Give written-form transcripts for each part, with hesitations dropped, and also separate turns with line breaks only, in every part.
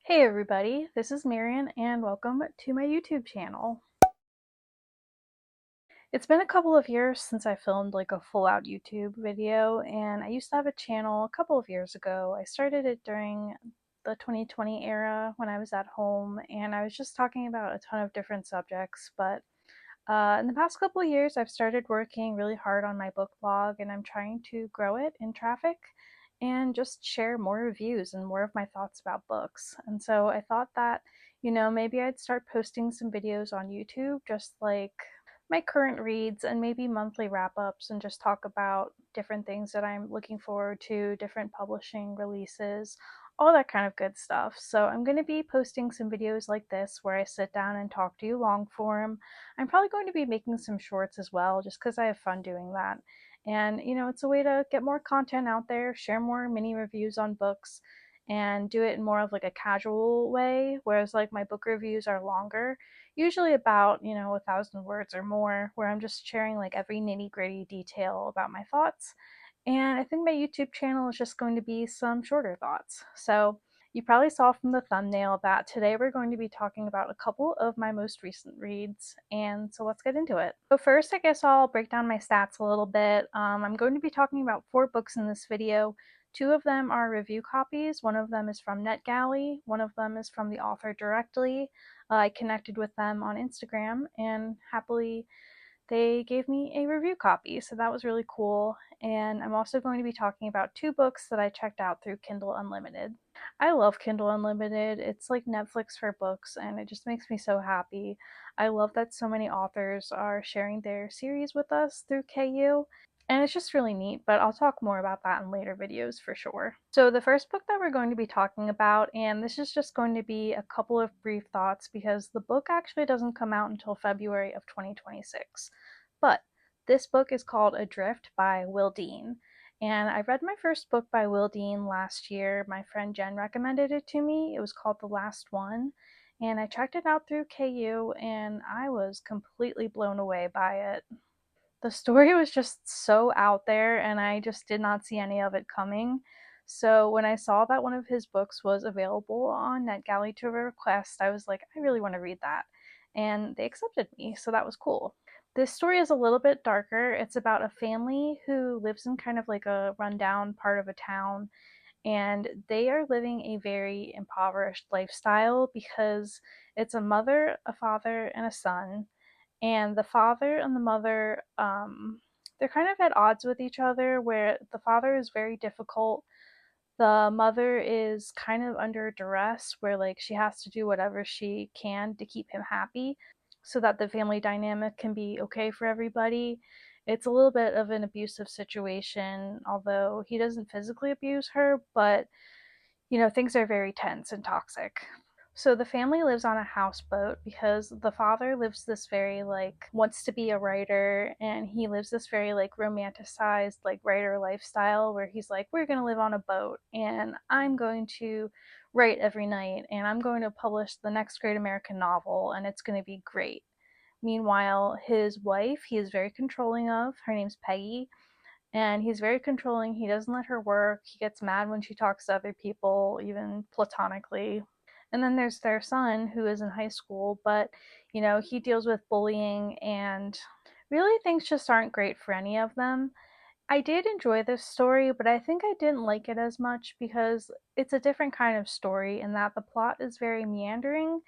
Hey everybody, this is Marian and welcome to my YouTube channel. It's been a couple of years since I filmed like a full out YouTube video, and I used to have a channel a couple of years ago. I started it during the 2020 era when I was at home and I was just talking about a ton of different subjects, but in the past couple of years, I've started working really hard on my book blog and I'm trying to grow it in traffic and just share more reviews and more of my thoughts about books. And so I thought that, maybe I'd start posting some videos on YouTube, just like my current reads and maybe monthly wrap ups, and just talk about different things that I'm looking forward to, different publishing releases, all that kind of good stuff. So I'm going to be posting some videos like this where I sit down and talk to you long form. I'm probably going to be making some shorts as well, just because I have fun doing that. And, it's a way to get more content out there, share more mini reviews on books, and do it in more of like a casual way. Whereas, like, my book reviews are longer, usually about, 1,000 words or more, where I'm just sharing like every nitty gritty detail about my thoughts. And I think my YouTube channel is just going to be some shorter thoughts. So, you probably saw from the thumbnail that today we're going to be talking about a couple of my most recent reads, and so let's get into it. So first, I guess I'll break down my stats a little bit. I'm going to be talking about 4 books in this video. 2 of them are review copies. One of them is from NetGalley. One of them is from the author directly. I connected with them on Instagram, and happily they gave me a review copy, so that was really cool. And I'm also going to be talking about 2 books that I checked out through Kindle Unlimited. I love Kindle Unlimited. It's like Netflix for books, and it just makes me so happy. I love that so many authors are sharing their series with us through KU, and it's just really neat, but I'll talk more about that in later videos for sure. So the first book that we're going to be talking about, and this is just going to be a couple of brief thoughts because the book actually doesn't come out until February of 2026. But this book is called Adrift by Will Dean. And I read my first book by Will Dean last year. My friend Jen recommended it to me. It was called The Last One. And I checked it out through KU and I was completely blown away by it. The story was just so out there and I just did not see any of it coming. So when I saw that one of his books was available on NetGalley to request, I was like, I really want to read that. And they accepted me, so that was cool. This story is a little bit darker. It's about a family who lives in kind of like a rundown part of a town, and they are living a very impoverished lifestyle because it's a mother, a father, and a son. And the father and the mother, they're kind of at odds with each other, where the father is very difficult. The mother is kind of under duress, where like she has to do whatever she can to keep him happy so that the family dynamic can be okay for everybody. It's a little bit of an abusive situation, although he doesn't physically abuse her, but things are very tense and toxic. So the family lives on a houseboat because the father lives this very like wants to be a writer, and he lives this very like romanticized like writer lifestyle where he's like, we're going to live on a boat and I'm going to write every night and I'm going to publish the next great American novel and it's going to be great. Meanwhile, his wife, he is very controlling of. Her name's Peggy, and he's very controlling. He doesn't let her work. He gets mad when she talks to other people, even platonically. And then there's their son, who is in high school, but he deals with bullying, and really things just aren't great for any of them. I did enjoy this story, but I think I didn't like it as much because it's a different kind of story in that the plot is very meandering.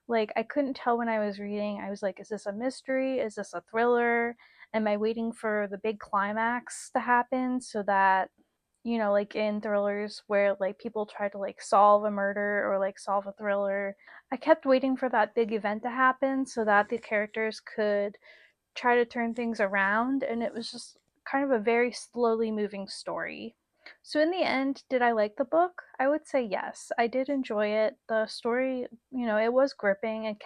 Like, I couldn't tell when I was reading. I was like, is this a mystery? Is this a thriller? Am I waiting for the big climax to happen so that, like in thrillers where like people try to like solve a murder or like solve a thriller, I kept waiting for that big event to happen so that the characters could try to turn things around, and it was just kind of a very slowly moving story. So in the end, did I like the book? I would say yes. I did enjoy it. The story, it was gripping and it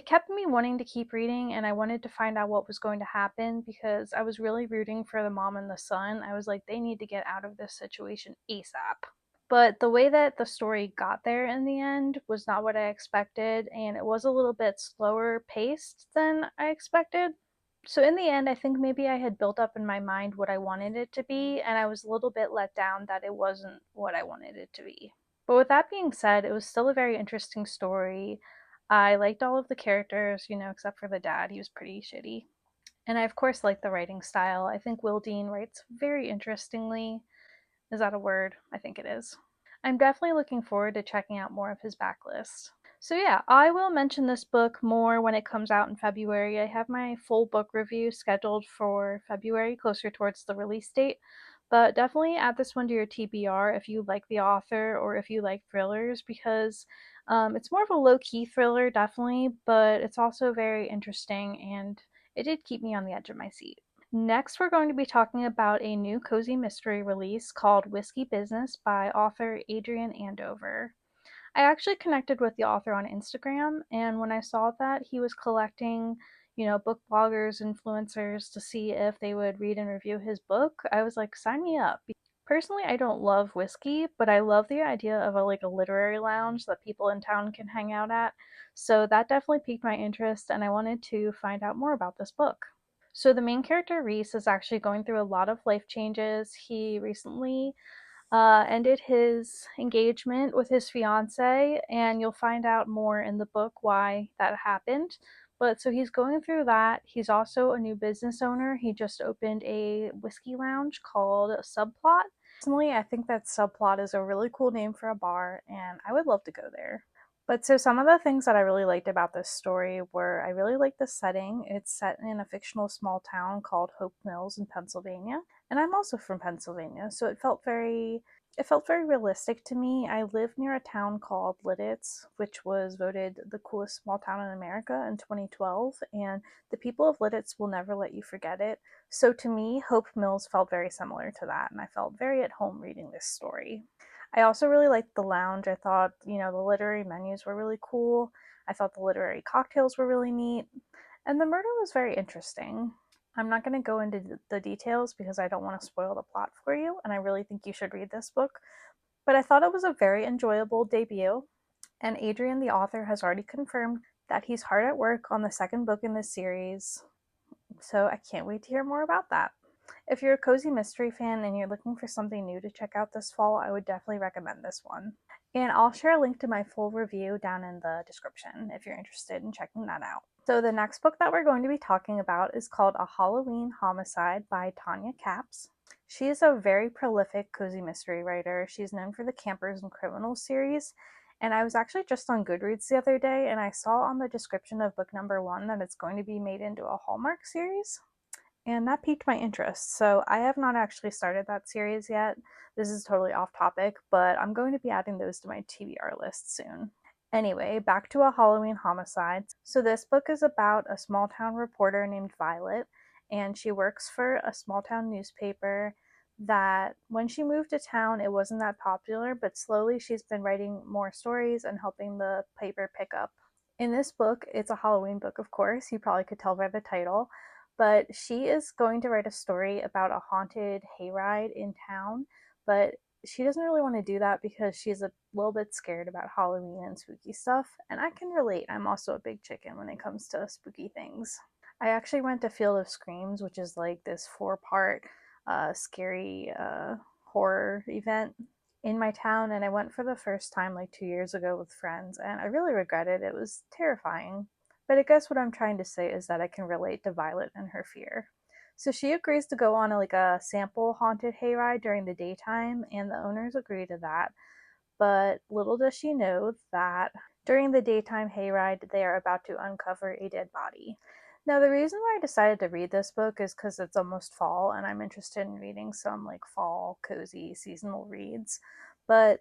kept me wanting to keep reading, and I wanted to find out what was going to happen because I was really rooting for the mom and the son. I was like, they need to get out of this situation ASAP. But the way that the story got there in the end was not what I expected, and it was a little bit slower paced than I expected. So in the end, I think maybe I had built up in my mind what I wanted it to be, and I was a little bit let down that it wasn't what I wanted it to be. But with that being said, it was still a very interesting story. I liked all of the characters, except for the dad. He was pretty shitty. And I, of course, like the writing style. I think Will Dean writes very interestingly. Is that a word? I think it is. I'm definitely looking forward to checking out more of his backlist. So, yeah, I will mention this book more when it comes out in February. I have my full book review scheduled for February, closer towards the release date. But definitely add this one to your TBR if you like the author or if you like thrillers, because it's more of a low key thriller, definitely, but it's also very interesting and it did keep me on the edge of my seat. Next, we're going to be talking about a new cozy mystery release called Whiskey Business by author Adrian Andover. I actually connected with the author on Instagram, and when I saw that he was collecting, book bloggers, influencers to see if they would read and review his book, I was like, sign me up. Personally, I don't love whiskey, but I love the idea of a literary lounge that people in town can hang out at. So that definitely piqued my interest, and I wanted to find out more about this book. So the main character Reese is actually going through a lot of life changes. He recently ended his engagement with his fiance, and you'll find out more in the book why that happened. But so he's going through that. He's also a new business owner. He just opened a whiskey lounge called Subplot. Personally, I think that Subplot is a really cool name for a bar, and I would love to go there. But so some of the things that I really liked about this story were I really liked the setting. It's set in a fictional small town called Hope Mills in Pennsylvania. And I'm also from Pennsylvania, so it felt very realistic to me. I live near a town called Lidditz, which was voted the coolest small town in America in 2012, and the people of Lidditz will never let you forget it. So to me, Hope Mills felt very similar to that, and I felt very at home reading this story. I also really liked the lounge. I thought, the literary menus were really cool. I thought the literary cocktails were really neat. And the murder was very interesting. I'm not going to go into the details because I don't want to spoil the plot for you, and I really think you should read this book. But I thought it was a very enjoyable debut, and Adrian, the author, has already confirmed that he's hard at work on the second book in this series. So I can't wait to hear more about that. If you're a cozy mystery fan and you're looking for something new to check out this fall, I would definitely recommend this one. And I'll share a link to my full review down in the description if you're interested in checking that out. So, the next book that we're going to be talking about is called A Halloween Homicide by Tanya Capps. She is a very prolific cozy mystery writer. She's known for the Campers and Criminals series. And I was actually just on Goodreads the other day and I saw on the description of book number 1 that it's going to be made into a Hallmark series, and that piqued my interest. So I have not actually started that series yet. This is totally off topic, but I'm going to be adding those to my TBR list soon. Anyway, back to A Halloween Homicide. So this book is about a small town reporter named Violet, and she works for a small town newspaper that when she moved to town, it wasn't that popular, but slowly she's been writing more stories and helping the paper pick up. In this book, it's a Halloween book, of course. You probably could tell by the title. But she is going to write a story about a haunted hayride in town. But she doesn't really want to do that because she's a little bit scared about Halloween and spooky stuff. And I can relate. I'm also a big chicken when it comes to spooky things. I actually went to Field of Screams, which is like this 4-part scary horror event in my town, and I went for the first time like 2 years ago with friends, and I really regret it. It was terrifying. But I guess what I'm trying to say is that I can relate to Violet and her fear. So she agrees to go on a sample haunted hayride during the daytime, and the owners agree to that. But little does she know that during the daytime hayride, they are about to uncover a dead body. Now, the reason why I decided to read this book is because it's almost fall and I'm interested in reading some fall, cozy, seasonal reads. But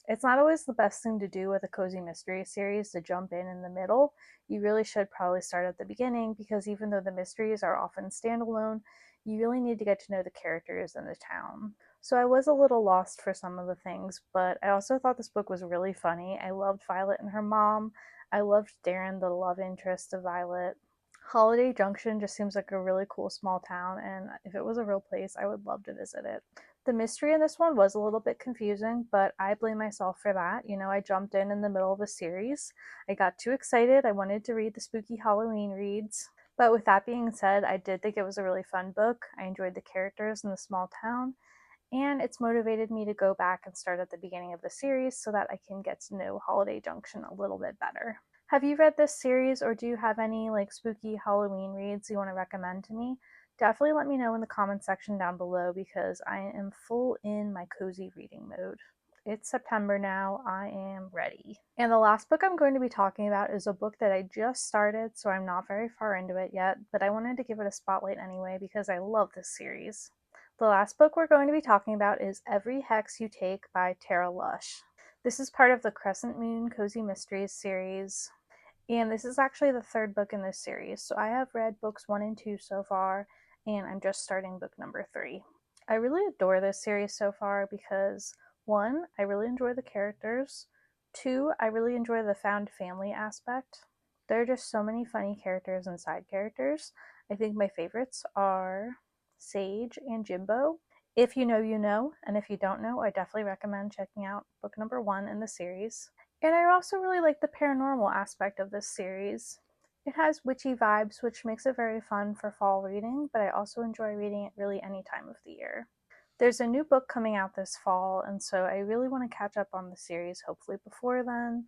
it's not always the best thing to do with a cozy mystery series to jump in the middle. You really should probably start at the beginning because even though the mysteries are often standalone, you really need to get to know the characters and the town. So I was a little lost for some of the things, but I also thought this book was really funny. I loved Violet and her mom. I loved Darren, the love interest of Violet. Holiday Junction just seems like a really cool small town, and if it was a real place, I would love to visit it. The mystery in this one was a little bit confusing, but I blame myself for that. I jumped in the middle of a series. I got too excited. I wanted to read the spooky Halloween reads. But with that being said, I did think it was a really fun book. I enjoyed the characters in the small town, and it's motivated me to go back and start at the beginning of the series so that I can get to know Holiday Junction a little bit better. Have you read this series, or do you have any like spooky Halloween reads you want to recommend to me? Definitely let me know in the comment section down below because I am full in my cozy reading mode. It's September now, I am ready. And the last book I'm going to be talking about is a book that I just started, so I'm not very far into it yet, but I wanted to give it a spotlight anyway because I love this series. The last book we're going to be talking about is Every Hex You Take by Tara Lush. This is part of the Crescent Moon Cozy Mysteries series, and this is actually the third book in this series. So I have read books 1 and 2 so far, and I'm just starting book number 3. I really adore this series so far because 1, I really enjoy the characters. 2, I really enjoy the found family aspect. There are just so many funny characters and side characters. I think my favorites are Sage and Jimbo. If you know, you know, and if you don't know, I definitely recommend checking out book number 1 in the series. And I also really like the paranormal aspect of this series. It has witchy vibes, which makes it very fun for fall reading, but I also enjoy reading it really any time of the year. There's a new book coming out this fall, and so I really want to catch up on the series, hopefully before then.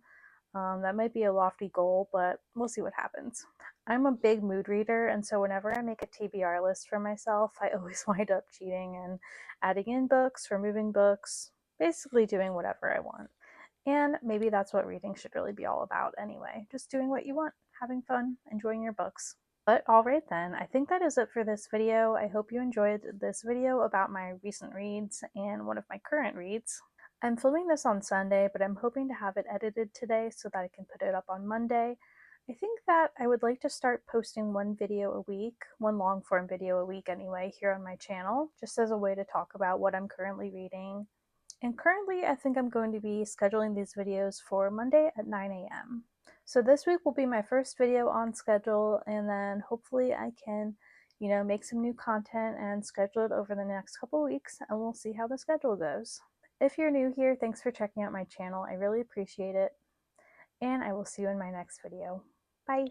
That might be a lofty goal, but we'll see what happens. I'm a big mood reader, and so whenever I make a TBR list for myself, I always wind up cheating and adding in books, removing books, basically doing whatever I want. And maybe that's what reading should really be all about anyway. Just doing what you want, having fun, enjoying your books. But alright then, I think that is it for this video. I hope you enjoyed this video about my recent reads and one of my current reads. I'm filming this on Sunday, but I'm hoping to have it edited today so that I can put it up on Monday. I think that I would like to start posting one video a week, one long form video a week anyway, here on my channel, just as a way to talk about what I'm currently reading. And currently, I think I'm going to be scheduling these videos for Monday at 9 a.m. So this week will be my first video on schedule, and then hopefully I can, make some new content and schedule it over the next couple weeks, and we'll see how the schedule goes. If you're new here, thanks for checking out my channel. I really appreciate it, and I will see you in my next video. Bye!